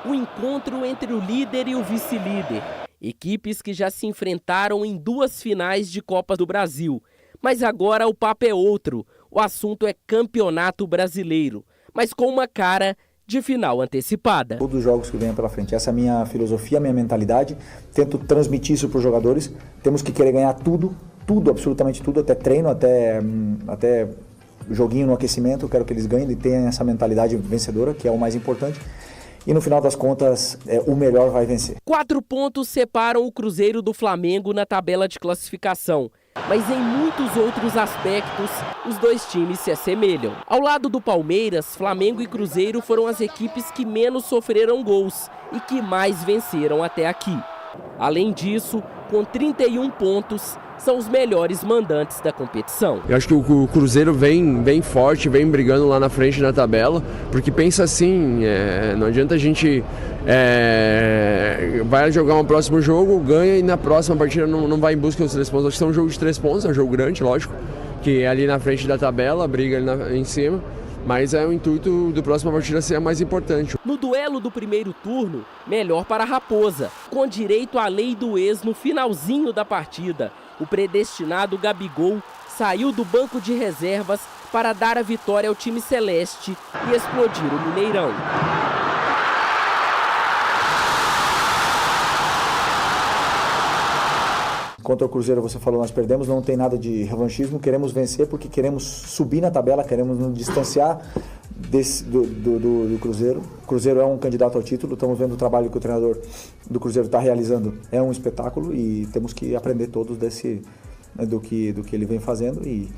o encontro entre o líder e o vice-líder. Equipes que já se enfrentaram em 2 finais de Copa do Brasil. Mas agora o papo é outro. O assunto é Campeonato Brasileiro, mas com uma cara de final antecipada. Todos os jogos que vêm pela frente, essa é a minha filosofia, a minha mentalidade. Tento transmitir isso para os jogadores. Temos que querer ganhar tudo, absolutamente tudo, até treino, até joguinho no aquecimento. Eu quero que eles ganhem e tenham essa mentalidade vencedora, que é o mais importante. E no final das contas, o melhor vai vencer. 4 pontos separam o Cruzeiro do Flamengo na tabela de classificação. Mas em muitos outros aspectos, os dois times se assemelham. Ao lado do Palmeiras, Flamengo e Cruzeiro foram as equipes que menos sofreram gols e que mais venceram até aqui. Além disso, com 31 pontos, são os melhores mandantes da competição. Eu acho que o Cruzeiro vem forte, vem brigando lá na frente na tabela, porque pensa assim, não adianta a gente vai jogar um próximo jogo, ganha e na próxima partida não vai em busca dos 3 pontos. Acho que é um jogo de 3 pontos, é um jogo grande, lógico, que é ali na frente da tabela, briga ali em cima. Mas o intuito do próximo partida ser a mais importante. No duelo do primeiro turno, melhor para a Raposa, com direito à lei do ex no finalzinho da partida. O predestinado Gabigol saiu do banco de reservas para dar a vitória ao time celeste e explodir o Mineirão. Contra o Cruzeiro, você falou, nós perdemos, não tem nada de revanchismo, queremos vencer porque queremos subir na tabela, queremos nos distanciar do Cruzeiro. O Cruzeiro é um candidato ao título, estamos vendo o trabalho que o treinador do Cruzeiro está realizando, é um espetáculo e temos que aprender todos do que ele vem fazendo e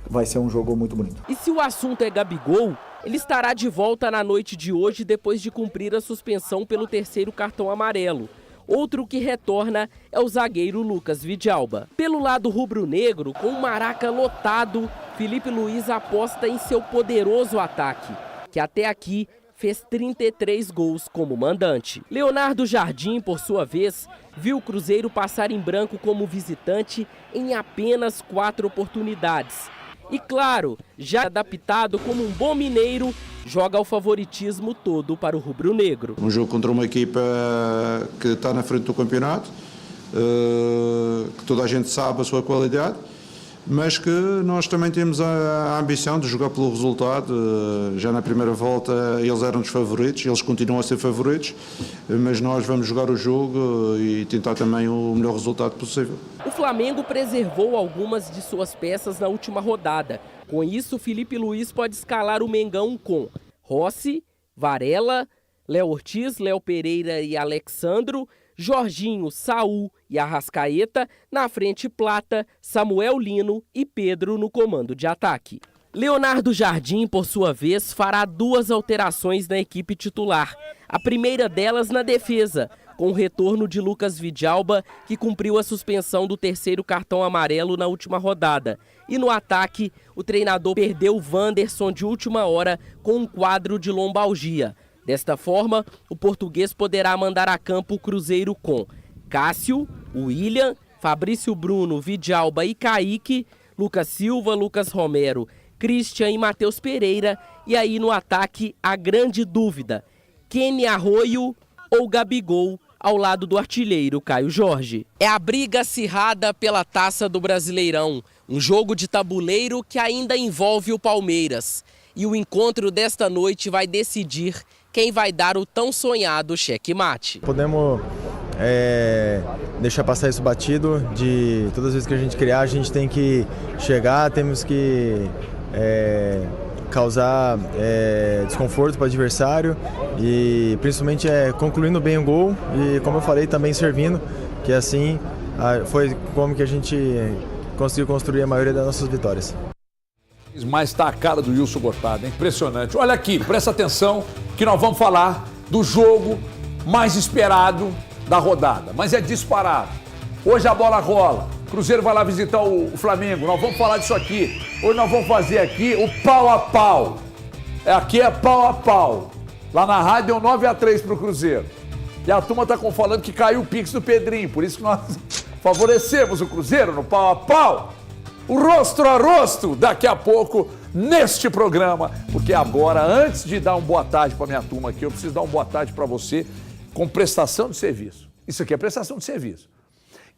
vai ser um jogo muito bonito. E se o assunto é Gabigol, ele estará de volta na noite de hoje depois de cumprir a suspensão pelo 3º cartão amarelo. Outro que retorna é o zagueiro Lucas Vidalba. Pelo lado rubro-negro, com o Maraca lotado, Felipe Luiz aposta em seu poderoso ataque, que até aqui fez 33 gols como mandante. Leonardo Jardim, por sua vez, viu o Cruzeiro passar em branco como visitante em apenas 4 oportunidades. E claro, já adaptado como um bom mineiro, joga o favoritismo todo para o rubro-negro. Um jogo contra uma equipa que está na frente do campeonato, que toda a gente sabe a sua qualidade, mas que nós também temos a ambição de jogar pelo resultado. Já na primeira volta eles eram os favoritos, eles continuam a ser favoritos, mas nós vamos jogar o jogo e tentar também o melhor resultado possível. O Flamengo preservou algumas de suas peças na última rodada. Com isso, Felipe Luiz pode escalar o Mengão com Rossi, Varela, Léo Ortiz, Léo Pereira e Alexandro, Jorginho, Saul e Arrascaeta, na frente Plata, Samuel Lino e Pedro no comando de ataque. Leonardo Jardim, por sua vez, fará 2 alterações na equipe titular. A primeira delas na defesa, com o retorno de Lucas Vidalba, que cumpriu a suspensão do 3º cartão amarelo na última rodada. E no ataque, o treinador perdeu o Wanderson de última hora com um quadro de lombalgia. Desta forma, o português poderá mandar a campo o Cruzeiro com Cássio, William, Fabrício Bruno, Vidalba e Kaique, Lucas Silva, Lucas Romero, Christian e Matheus Pereira. E aí no ataque, a grande dúvida, Kenny Arroio ou Gabigol, ao lado do artilheiro Caio Jorge. É a briga acirrada pela Taça do Brasileirão, um jogo de tabuleiro que ainda envolve o Palmeiras. E o encontro desta noite vai decidir quem vai dar o tão sonhado checkmate. Podemos deixar passar isso batido, de todas as vezes que a gente criar, a gente tem que chegar, temos que causar desconforto para o adversário e principalmente concluindo bem o gol e, como eu falei, também servindo, que assim foi como que a gente conseguiu construir a maioria das nossas vitórias. Mas está a cara do Wilson Gotardo, é impressionante. Olha aqui, presta atenção que nós vamos falar do jogo mais esperado da rodada, mas é disparado. Hoje a bola rola, Cruzeiro vai lá visitar o Flamengo, nós vamos falar disso aqui. Hoje nós vamos fazer aqui o pau a pau. Aqui é pau a pau. Lá na rádio deu 9-3 pro Cruzeiro. E a turma tá falando que caiu o Pix do Pedrinho, por isso que nós favorecemos o Cruzeiro no pau a pau. O rosto a rosto, daqui a pouco neste programa, porque agora, antes de dar uma boa tarde para minha turma aqui, eu preciso dar uma boa tarde para você com prestação de serviço. Isso aqui é prestação de serviço.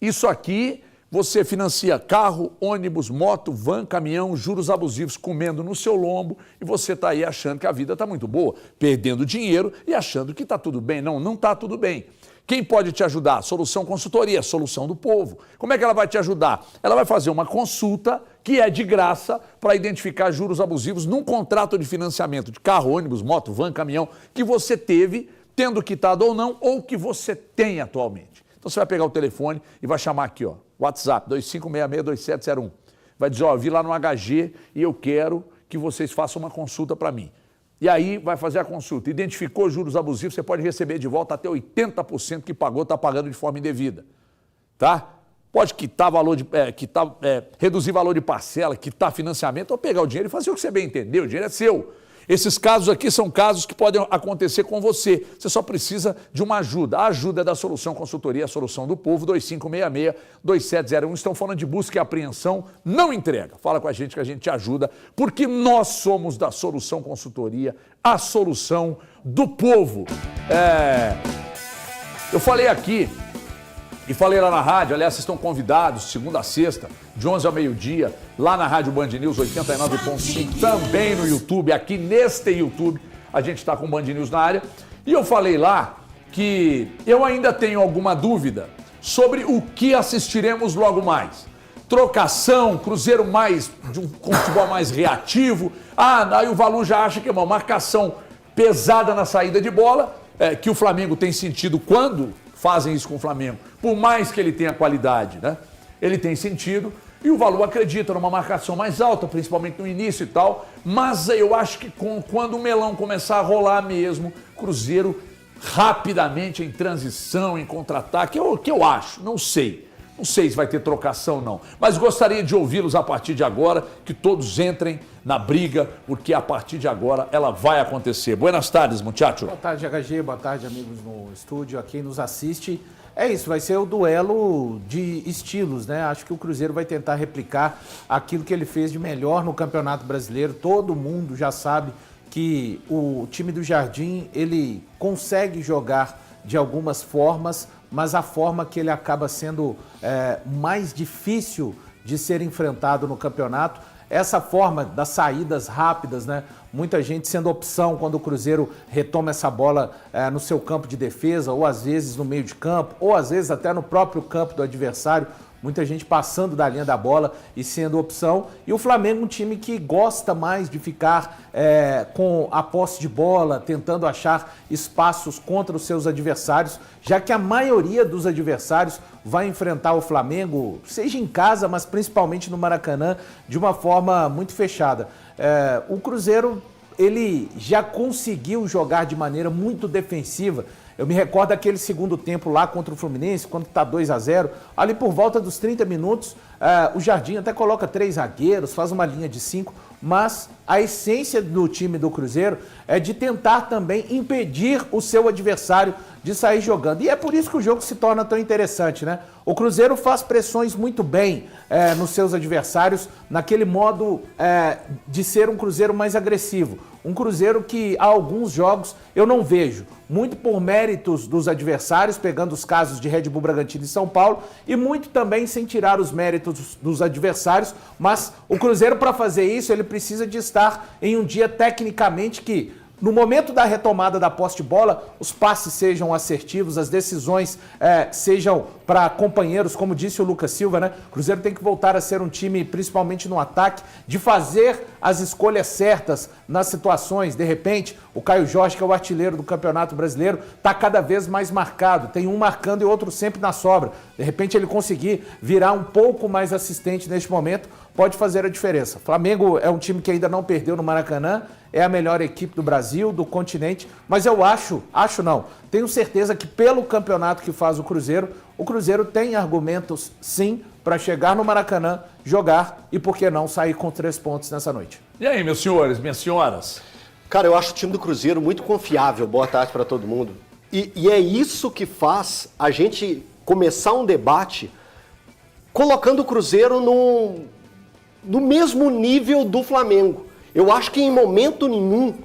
Isso aqui você financia carro, ônibus, moto, van, caminhão, juros abusivos comendo no seu lombo e você está aí achando que a vida está muito boa, perdendo dinheiro e achando que está tudo bem. Não, não está tudo bem. Quem pode te ajudar? Solução Consultoria, Solução do Povo. Como é que ela vai te ajudar? Ela vai fazer uma consulta que é de graça para identificar juros abusivos num contrato de financiamento de carro, ônibus, moto, van, caminhão que você teve, tendo quitado ou não, ou que você tem atualmente. Então você vai pegar o telefone e vai chamar aqui, ó, WhatsApp 25662701. Vai dizer, ó, vi lá no HG e eu quero que vocês façam uma consulta para mim. E aí vai fazer a consulta. Identificou juros abusivos, você pode receber de volta até 80% que pagou, está pagando de forma indevida. Tá? Pode quitar valor reduzir valor de parcela, quitar financiamento ou pegar o dinheiro e fazer o que você bem entender. O dinheiro é seu. Esses casos aqui são casos que podem acontecer com você. Você só precisa de uma ajuda. A ajuda é da Solução Consultoria, a Solução do Povo, 2566-2701. Estão falando de busca e apreensão, não entrega. Fala com a gente que a gente te ajuda, porque nós somos da Solução Consultoria, a solução do povo. Eu falei aqui e falei lá na rádio, aliás, vocês estão convidados, segunda a sexta, de 11 ao meio-dia, lá na Rádio Band News 89.5, também no YouTube, aqui neste YouTube, a gente está com o Band News na área. E eu falei lá que eu ainda tenho alguma dúvida sobre o que assistiremos logo mais. Trocação, Cruzeiro mais, com futebol mais reativo. Aí o Valu já acha que é uma marcação pesada na saída de bola, que o Flamengo tem sentido quando fazem isso com o Flamengo, por mais que ele tenha qualidade, né? Ele tem sentido e o Valu acredita numa marcação mais alta, principalmente no início e tal, mas eu acho que quando o melão começar a rolar mesmo, Cruzeiro rapidamente em transição, em contra-ataque, o que eu acho, não sei. Não sei se vai ter trocação, não. Mas gostaria de ouvi-los a partir de agora, que todos entrem na briga, porque a partir de agora ela vai acontecer. Buenas tardes, muchacho. Boa tarde, HG. Boa tarde, amigos no estúdio, a quem nos assiste. É isso, vai ser o duelo de estilos, né? Acho que o Cruzeiro vai tentar replicar aquilo que ele fez de melhor no Campeonato Brasileiro. Todo mundo já sabe que o time do Jardim, ele consegue jogar de algumas formas, mas a forma que ele acaba sendo mais difícil de ser enfrentado no campeonato, essa forma das saídas rápidas, né? Muita gente sendo opção quando o Cruzeiro retoma essa bola no seu campo de defesa, ou às vezes no meio de campo, ou às vezes até no próprio campo do adversário. Muita gente passando da linha da bola e sendo opção. E o Flamengo, um time que gosta mais de ficar com a posse de bola, tentando achar espaços contra os seus adversários, já que a maioria dos adversários vai enfrentar o Flamengo, seja em casa, mas principalmente no Maracanã, de uma forma muito fechada. O Cruzeiro, ele já conseguiu jogar de maneira muito defensiva. Eu me recordo daquele segundo tempo lá contra o Fluminense, quando está 2-0, ali por volta dos 30 minutos, o Jardim até coloca 3 zagueiros, faz uma linha de 5, mas a essência do time do Cruzeiro é de tentar também impedir o seu adversário de sair jogando. E é por isso que o jogo se torna tão interessante, né? O Cruzeiro faz pressões muito bem nos seus adversários, naquele modo de ser um Cruzeiro mais agressivo. Um Cruzeiro que há alguns jogos eu não vejo, muito por méritos dos adversários, pegando os casos de Red Bull Bragantino e São Paulo, e muito também sem tirar os méritos dos adversários, mas o Cruzeiro, para fazer isso, ele precisa de estar em um dia tecnicamente que, no momento da retomada da posse de bola, os passes sejam assertivos, as decisões sejam para companheiros, como disse o Lucas Silva, né? O Cruzeiro tem que voltar a ser um time, principalmente no ataque, de fazer as escolhas certas nas situações. De repente, o Caio Jorge, que é o artilheiro do Campeonato Brasileiro, está cada vez mais marcado. Tem um marcando e outro sempre na sobra. De repente, ele conseguir virar um pouco mais assistente neste momento, pode fazer a diferença. Flamengo é um time que ainda não perdeu no Maracanã, é a melhor equipe do Brasil, do continente, mas eu tenho certeza que pelo campeonato que faz o Cruzeiro tem argumentos, sim, para chegar no Maracanã, jogar e, por que não, sair com 3 pontos nessa noite. E aí, meus senhores, minhas senhoras? Cara, eu acho o time do Cruzeiro muito confiável. Boa tarde para todo mundo. E é isso que faz a gente começar um debate colocando o Cruzeiro no mesmo nível do Flamengo. Eu acho que em momento nenhum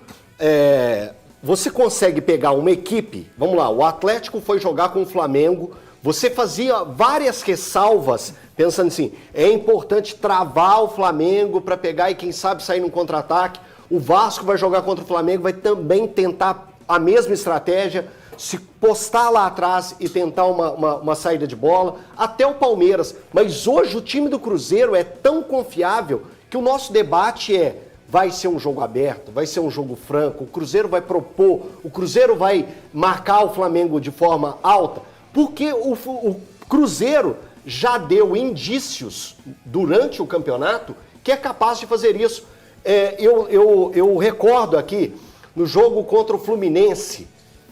você consegue pegar uma equipe, vamos lá, o Atlético foi jogar com o Flamengo, você fazia várias ressalvas, pensando assim, é importante travar o Flamengo para pegar e quem sabe sair num contra-ataque, o Vasco vai jogar contra o Flamengo, vai também tentar a mesma estratégia, se postar lá atrás e tentar uma saída de bola, até o Palmeiras. Mas hoje o time do Cruzeiro é tão confiável que o nosso debate vai ser um jogo aberto, vai ser um jogo franco, o Cruzeiro vai propor, o Cruzeiro vai marcar o Flamengo de forma alta, porque o Cruzeiro já deu indícios durante o campeonato que é capaz de fazer isso. Eu recordo aqui, no jogo contra o Fluminense,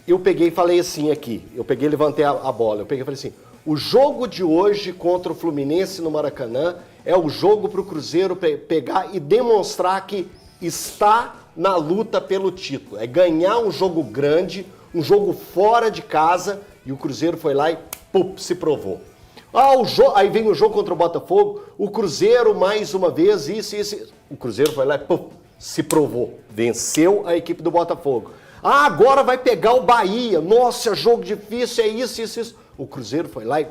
eu peguei e falei assim aqui, levantei a bola, eu peguei e falei assim, o jogo de hoje contra o Fluminense no Maracanã é o jogo para o Cruzeiro pegar e demonstrar que está na luta pelo título. É ganhar um jogo grande, um jogo fora de casa, e o Cruzeiro foi lá e se provou. Aí vem o jogo contra o Botafogo, o Cruzeiro mais uma vez, isso. O Cruzeiro foi lá e se provou. Venceu a equipe do Botafogo. Agora vai pegar o Bahia. Nossa, jogo difícil, é isso. O Cruzeiro foi lá e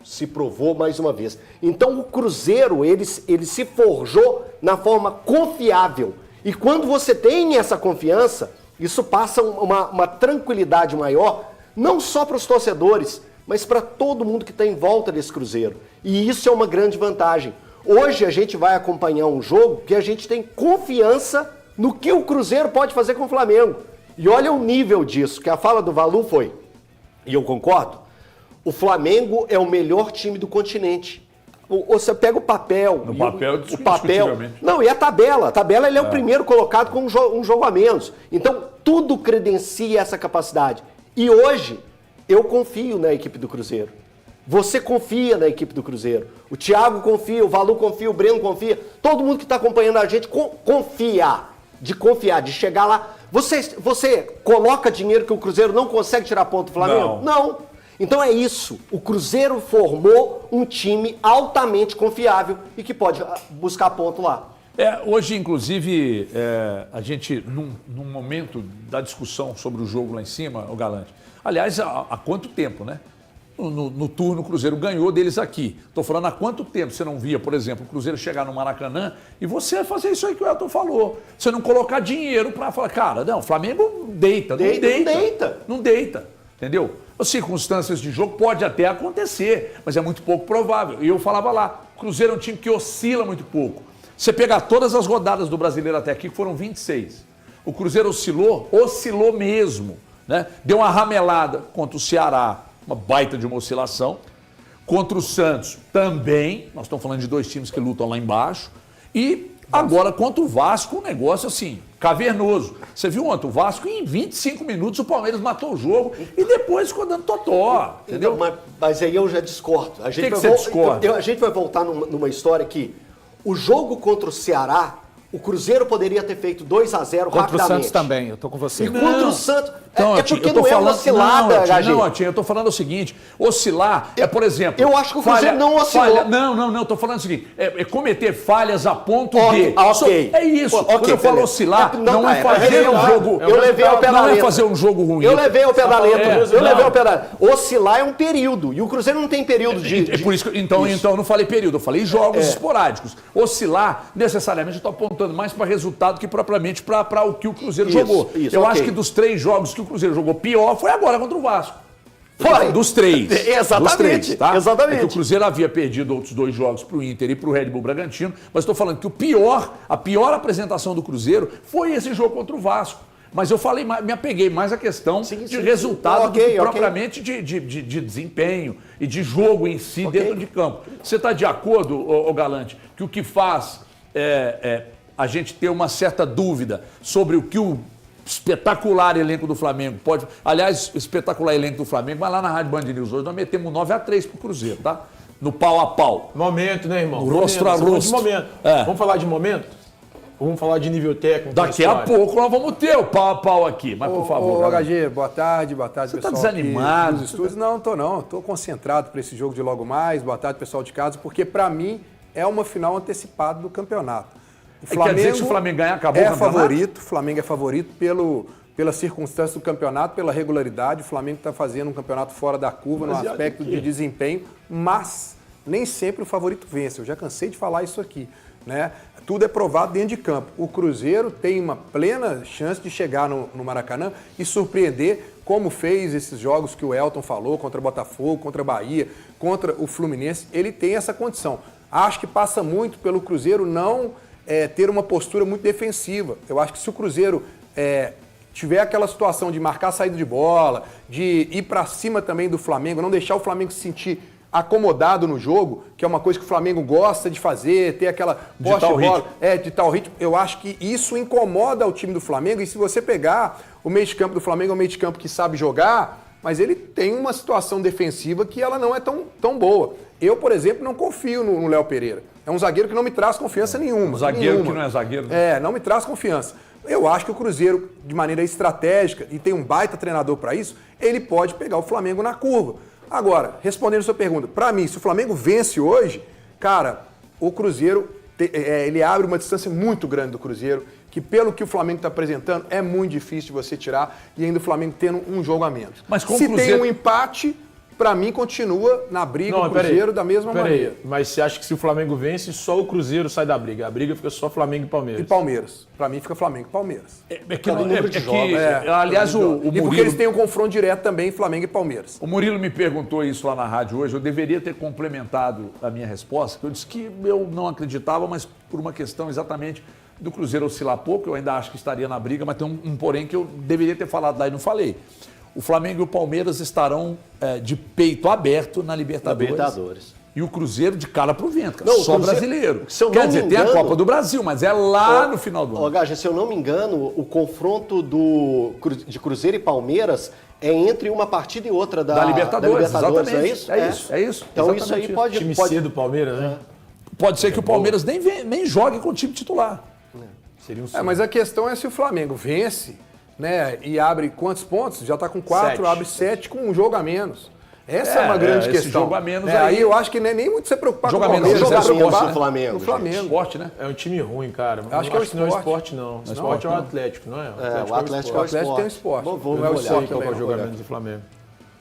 se provou mais uma vez. Então o Cruzeiro, ele se forjou na forma confiável. E quando você tem essa confiança, isso passa uma tranquilidade maior, não só para os torcedores, mas para todo mundo que está em volta desse Cruzeiro. E isso é uma grande vantagem. Hoje a gente vai acompanhar um jogo que a gente tem confiança no que o Cruzeiro pode fazer com o Flamengo. E olha o nível disso, que a fala do Valu foi, e eu concordo, o Flamengo é o melhor time do continente. Você pega o papel... No papel, o papel. Não, e a tabela. A tabela ele é o primeiro colocado com um jogo a menos. Então, tudo credencia essa capacidade. E hoje, eu confio na equipe do Cruzeiro. Você confia na equipe do Cruzeiro. O Thiago confia, o Valu confia, o Breno confia. Todo mundo que está acompanhando a gente confia. De chegar lá. Você coloca dinheiro que o Cruzeiro não consegue tirar ponto do Flamengo? Não. Então é isso. O Cruzeiro formou um time altamente confiável e que pode buscar ponto lá. Hoje, inclusive, a gente, num momento da discussão sobre o jogo lá em cima, o Galante, aliás, há quanto tempo, né? No turno, o Cruzeiro ganhou deles aqui. Estou falando há quanto tempo você não via, por exemplo, o Cruzeiro chegar no Maracanã e você fazer isso aí que o Elton falou. Você não colocar dinheiro para falar, cara, não, o Flamengo não deita. Entendeu? As circunstâncias de jogo pode até acontecer, mas é muito pouco provável. E eu falava lá, o Cruzeiro é um time que oscila muito pouco. Você pegar todas as rodadas do Brasileiro até aqui, que foram 26. O Cruzeiro oscilou mesmo, né? Deu uma ramelada contra o Ceará, uma baita de uma oscilação. Contra o Santos também, nós estamos falando de dois times que lutam lá embaixo. E agora contra o Vasco, um negócio assim, cavernoso. Você viu ontem, o Vasco em 25 minutos o Palmeiras matou o jogo e depois ficou dando totó, entendeu? Então, mas aí eu já discordo. A gente A gente vai voltar numa história que o jogo contra o Ceará, o Cruzeiro poderia ter feito 2-0 rapidamente. Contra o Santos também, eu tô com você. E contra o Santos... Então, porque não é uma oscilada, Não, eu tô falando o seguinte, oscilar por exemplo... Eu acho que o Cruzeiro não oscilou. Não, tô falando o seguinte, cometer falhas a ponto de... Ok. É isso, quando eu falo oscilar, não é fazer um jogo... Eu levei ao pé da letra. Não é fazer um jogo ruim. Eu levei ao pé da letra. Oscilar é um período, e o Cruzeiro não tem período de... Por isso, então eu não falei período, eu falei jogos esporádicos. Oscilar, necessariamente, eu tô apontando mais para resultado que propriamente para o que o Cruzeiro jogou. Eu acho que dos 3 jogos que o Cruzeiro jogou pior foi agora contra o Vasco. Dos 3. Exatamente. Dos 3, tá? Exatamente. É que o Cruzeiro havia perdido outros 2 jogos para o Inter e para o Red Bull Bragantino, mas estou falando que a pior apresentação do Cruzeiro foi esse jogo contra o Vasco. Mas eu falei, me apeguei mais à questão de resultado do que propriamente de desempenho e de jogo em si dentro de campo. Você está de acordo, ô Galante, que o que faz a gente ter uma certa dúvida sobre o que o espetacular elenco do Flamengo pode... Aliás, o espetacular elenco do Flamengo, vai lá na Rádio Band News hoje, nós metemos 9-3 pro Cruzeiro, tá? No pau a pau. Momento, né, irmão? Rosto a rosto. Momento. Vamos falar de momento? Ou vamos falar de nível técnico? Daqui a pouco nós vamos ter o pau a pau aqui, mas por favor. Ô, HG, boa tarde, pessoal. Você tá desanimado? Nos estúdios. Não, tô concentrado para esse jogo de logo mais. Boa tarde, pessoal de casa, porque para mim é uma final antecipada do campeonato. O Flamengo quer dizer que se o Flamengo ganhar, acabou o campeonato? favorito, o Flamengo é favorito pela circunstância do campeonato, pela regularidade. O Flamengo está fazendo um campeonato fora da curva no aspecto de desempenho, mas nem sempre o favorito vence. Eu já cansei de falar isso aqui, né? Tudo é provado dentro de campo. O Cruzeiro tem uma plena chance de chegar no Maracanã e surpreender, como fez esses jogos que o Elton falou, contra o Botafogo, contra a Bahia, contra o Fluminense. Ele tem essa condição. Acho que passa muito pelo Cruzeiro não ter uma postura muito defensiva. Eu acho que se o Cruzeiro tiver aquela situação de marcar a saída de bola, de ir para cima também do Flamengo, não deixar o Flamengo se sentir acomodado no jogo, que é uma coisa que o Flamengo gosta de fazer, ter aquela posse de bola, de tal ritmo, eu acho que isso incomoda o time do Flamengo. E se você pegar o meio de campo do Flamengo, é um meio de campo que sabe jogar, mas ele tem uma situação defensiva que ela não é tão boa. Eu, por exemplo, não confio no Léo Pereira. É um zagueiro que não me traz confiança nenhuma. Um zagueiro nenhuma. que não é zagueiro. Né? Não me traz confiança. Eu acho que o Cruzeiro, de maneira estratégica, e tem um baita treinador para isso, ele pode pegar o Flamengo na curva. Agora, respondendo a sua pergunta, para mim, se o Flamengo vence hoje, cara, o Cruzeiro, ele abre uma distância muito grande do Cruzeiro, que pelo que o Flamengo está apresentando, é muito difícil de você tirar, e ainda o Flamengo tendo um jogo a menos. Mas com se o Cruzeiro... tem um empate, para mim continua na briga o Cruzeiro da mesma maneira. Mas você acha que se o Flamengo vence, só o Cruzeiro sai da briga? A briga fica só Flamengo e Palmeiras? E Palmeiras. Para mim fica Flamengo e Palmeiras. Aliás, o Murilo... E porque eles têm um confronto direto também, Flamengo e Palmeiras. O Murilo me perguntou isso lá na rádio hoje. Eu deveria ter complementado a minha resposta, que eu disse que eu não acreditava, mas por uma questão exatamente do Cruzeiro oscilar pouco, eu ainda acho que estaria na briga, mas tem um porém que eu deveria ter falado lá e não falei. O Flamengo e o Palmeiras estarão de peito aberto na Libertadores. E o Cruzeiro de cara pro vento, cara. Só brasileiro. Quer dizer, tem a Copa do Brasil, mas é lá no final do ano. Gaja, se eu não me engano, o confronto de Cruzeiro e Palmeiras é entre uma partida e outra da Libertadores, exatamente. É isso? É isso. Então exatamente isso aí pode... Time C do Palmeiras, né? Pode ser que o Palmeiras nem jogue com o time titular. Seria um mas a questão é se o Flamengo vence, né, e abre quantos pontos? Já está com 4, 7. abre 7 com um jogo a menos. Essa é uma grande questão. Esse jogo a menos aí eu acho que não é nem muito se preocupar com o Palmeiras. Jogo a menos preocupar do Flamengo. no Flamengo. Esporte, né? É um time ruim, cara. Acho que é o esporte. Não é o esporte, não. O esporte é o Atlético, não é? O Atlético é o Atlético tem o esporte. Não é o esporte qual é o jogo a menos do Flamengo.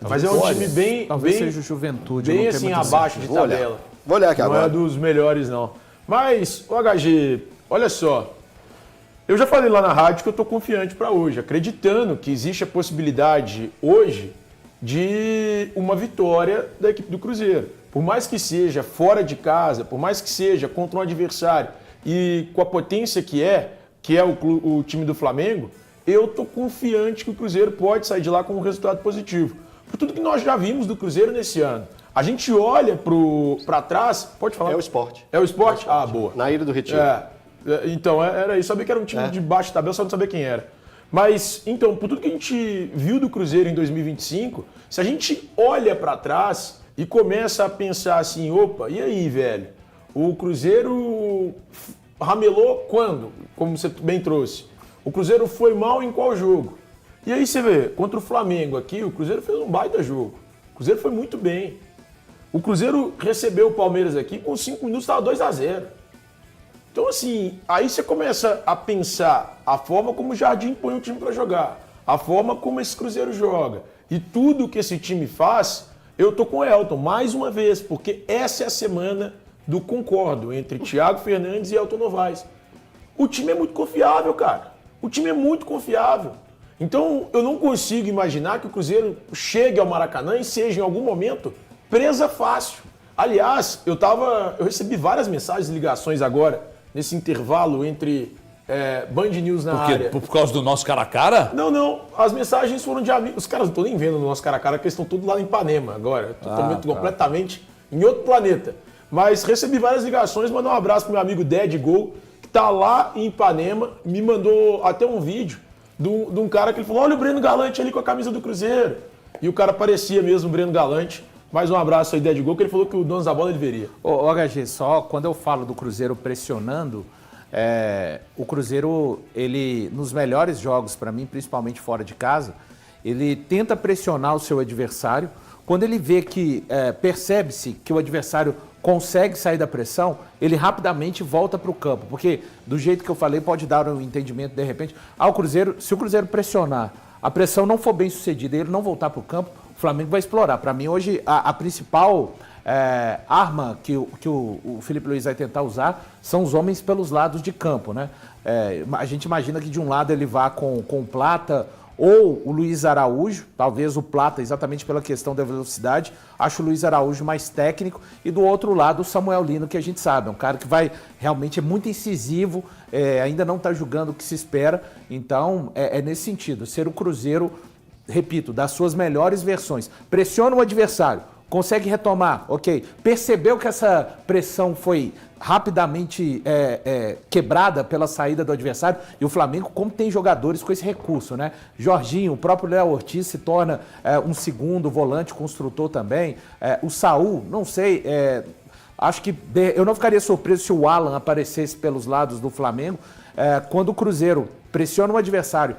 Mas é um time bem... Talvez seja o Juventude. Bem assim, abaixo de tabela. Vou olhar aqui Não agora. é dos melhores, não. Mas, o HG, olha só. Eu já falei lá na rádio que eu estou confiante para hoje, acreditando que existe a possibilidade hoje de uma vitória da equipe do Cruzeiro. Por mais que seja fora de casa, por mais que seja contra um adversário e com a potência que é o time do Flamengo, eu estou confiante que o Cruzeiro pode sair de lá com um resultado positivo. Por tudo que nós já vimos do Cruzeiro nesse ano. A gente olha para trás, pode falar? É o esporte. É o esporte? Ah, boa. Na Ilha do Retiro. Então, era isso. Sabia que era um time de baixo de tabela, só não sabia quem era. Mas, então, por tudo que a gente viu do Cruzeiro em 2025, se a gente olha para trás e começa a pensar assim, opa, e aí, velho? O Cruzeiro ramelou quando? Como você bem trouxe. O Cruzeiro foi mal em qual jogo? E aí você vê, contra o Flamengo aqui, o Cruzeiro fez um baita jogo. O Cruzeiro foi muito bem. O Cruzeiro recebeu o Palmeiras aqui com 5 minutos, estava 2-0. Então, assim, aí você começa a pensar a forma como o Jardim põe o time para jogar, a forma como esse Cruzeiro joga. E tudo que esse time faz, eu tô com o Elton, mais uma vez, porque essa é a semana do concordo entre Thiago Fernandes e Elton Novaes. O time é muito confiável, cara. O time é muito confiável. Então, eu não consigo imaginar que o Cruzeiro chegue ao Maracanã e seja, em algum momento, presa fácil. Aliás, eu recebi várias mensagens e ligações agora, nesse intervalo entre Band News na área. Por causa do nosso cara a cara? Não. As mensagens foram de amigos. Os caras não estão nem vendo no nosso cara a cara, porque eles estão todos lá em Ipanema agora. Completamente em outro planeta. Mas recebi várias ligações, mandar um abraço pro meu amigo Dead Gol, que tá lá em Ipanema, me mandou até um vídeo de um cara que ele falou, olha o Breno Galante ali com a camisa do Cruzeiro. E o cara parecia mesmo o Breno Galante. Mais um abraço aí, Dead Gol, que ele falou que o dono da bola ele veria. Ô, HG, só quando eu falo do Cruzeiro pressionando, o Cruzeiro, ele, nos melhores jogos para mim, principalmente fora de casa, ele tenta pressionar o seu adversário. Quando ele vê que percebe-se que o adversário consegue sair da pressão, ele rapidamente volta para o campo. Porque, do jeito que eu falei, pode dar um entendimento, de repente, o Cruzeiro, se o Cruzeiro pressionar, a pressão não for bem sucedida e ele não voltar para o campo, o Flamengo vai explorar. Para mim, hoje, a principal arma que o Filipe Luiz vai tentar usar são os homens pelos lados de campo, né? A gente imagina que de um lado ele vá com o Plata ou o Luiz Araújo, talvez o Plata exatamente pela questão da velocidade, acho o Luiz Araújo mais técnico, e do outro lado o Samuel Lino, que a gente sabe, é um cara que vai realmente é muito incisivo, ainda não está jogando o que se espera, então é nesse sentido, ser o Cruzeiro, repito, das suas melhores versões, pressiona o adversário, consegue retomar, ok, percebeu que essa pressão foi rapidamente quebrada pela saída do adversário, e o Flamengo, como tem jogadores com esse recurso, né? Jorginho, o próprio Léo Ortiz se torna um segundo volante construtor também, o Saul, não sei, acho que eu não ficaria surpreso se o Alan aparecesse pelos lados do Flamengo, quando o Cruzeiro pressiona o adversário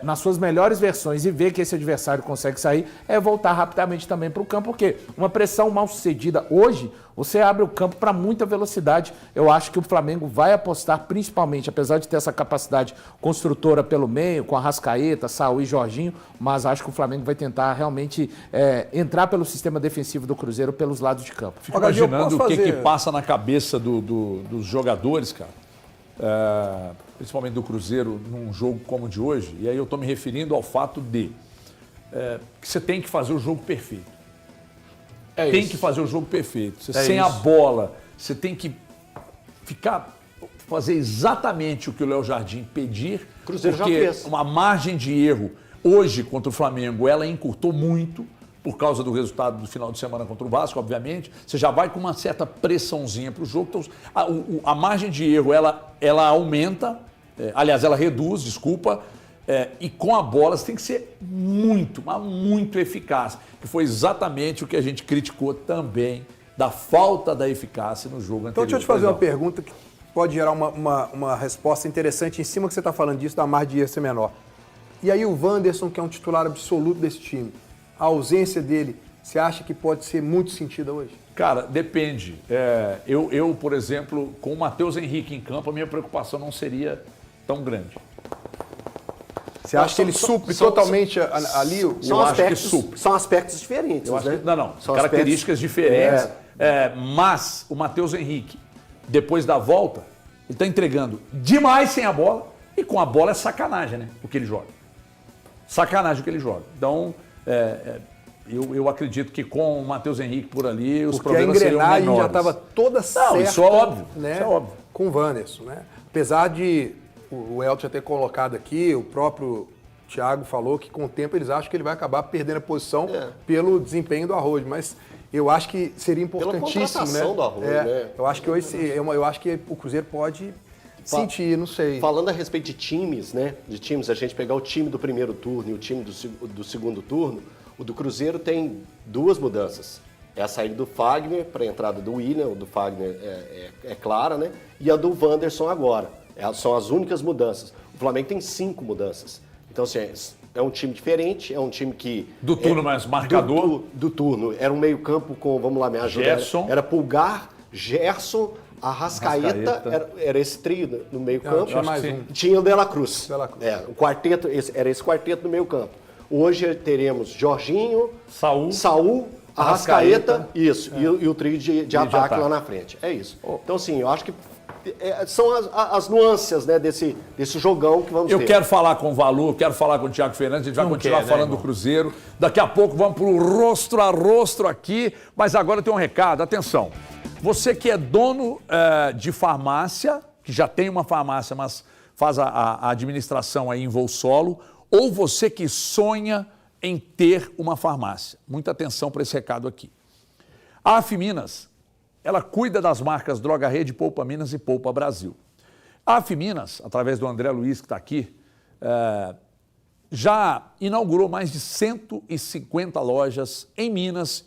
nas suas melhores versões e ver que esse adversário consegue sair, voltar rapidamente também para o campo, porque uma pressão mal sucedida hoje, você abre o campo para muita velocidade. Eu acho que o Flamengo vai apostar principalmente, apesar de ter essa capacidade construtora pelo meio, com Arrascaeta, Saúl e Jorginho, mas acho que o Flamengo vai tentar realmente entrar pelo sistema defensivo do Cruzeiro pelos lados de campo. Fico imaginando o que passa na cabeça dos jogadores, cara. Principalmente do Cruzeiro, num jogo como o de hoje, e aí eu estou me referindo ao fato de que você tem que fazer o jogo perfeito. Tem que fazer o jogo perfeito. Você, sem a bola, você tem que fazer exatamente o que o Léo Jardim pedir, O Cruzeiro já porque fez. uma margem de erro hoje contra o Flamengo, ela encurtou muito, por causa do resultado do final de semana contra o Vasco, obviamente. Você já vai com uma certa pressãozinha para o jogo. Então, a margem de erro, ela aumenta, aliás, ela reduz, desculpa, e com a bola você tem que ser muito, mas muito eficaz, que foi exatamente o que a gente criticou também, da falta da eficácia no jogo anterior. Então, deixa eu te fazer uma pergunta que pode gerar uma resposta interessante em cima que você está falando disso, da margem de erro ser menor. E aí o Wanderson, que é um titular absoluto desse time, a ausência dele, você acha que pode ser muito sentida hoje? Cara, depende. Eu, por exemplo, com o Matheus Henrique em campo, a minha preocupação não seria tão grande. Você acha que ele supre totalmente ali? Eu acho que supre. São aspectos diferentes, Eu acho né? que, não, São características diferentes. Mas o Matheus Henrique, depois da volta, ele está entregando demais sem a bola, e com a bola é sacanagem, né? O que ele joga. Sacanagem o que ele joga. Então, eu acredito que com o Matheus Henrique por ali, os problemas seriam menores. A engrenagem já estava toda certa. Não, isso é óbvio. Né? Isso é óbvio. Com o Wanderson, né? Apesar de o Elton já ter colocado aqui, o próprio Thiago falou que com o tempo eles acham que ele vai acabar perdendo a posição pelo desempenho do Arrojo, mas eu acho que seria importantíssimo, pela contratação do Arrojo, né? Eu acho que eu acho que o Cruzeiro pode sentir, não sei. Falando a respeito de times, né? De times, a gente pegar o time do primeiro turno e o time do segundo turno, o do Cruzeiro tem duas mudanças. É a saída do Fagner para a entrada do William, o do Fagner é clara, né? E a do Wanderson agora. São as únicas mudanças. O Flamengo tem 5 mudanças. Então, assim, é um time diferente, é um time que... Do turno mais marcador. Do turno. Era um meio campo com, vamos lá, me ajuda. Gerson. Era Pulgar, Gerson, Arrascaeta. Era esse trio no meio campo. Tinha mais um. Tinha o De La Cruz. O quarteto, era esse quarteto no meio campo. Hoje teremos Jorginho, Saúl, Arrascaeta, isso, e o trio de ataque lá na frente. É isso. Então, assim, eu acho que são as nuances, né, desse jogão que vamos ter. Eu quero falar com o Valu, quero falar com o Thiago Fernandes, a gente vai continuar falando do Cruzeiro. Daqui a pouco vamos para o rosto a rosto aqui, mas agora tem um recado, atenção. Você que é dono de farmácia, que já tem uma farmácia, mas faz a administração aí em voo solo, ou você que sonha em ter uma farmácia. Muita atenção para esse recado aqui. A Afiminas, ela cuida das marcas Droga Rede, Poupa Minas e Poupa Brasil. A Afiminas, através do André Luiz, que está aqui, já inaugurou mais de 150 lojas em Minas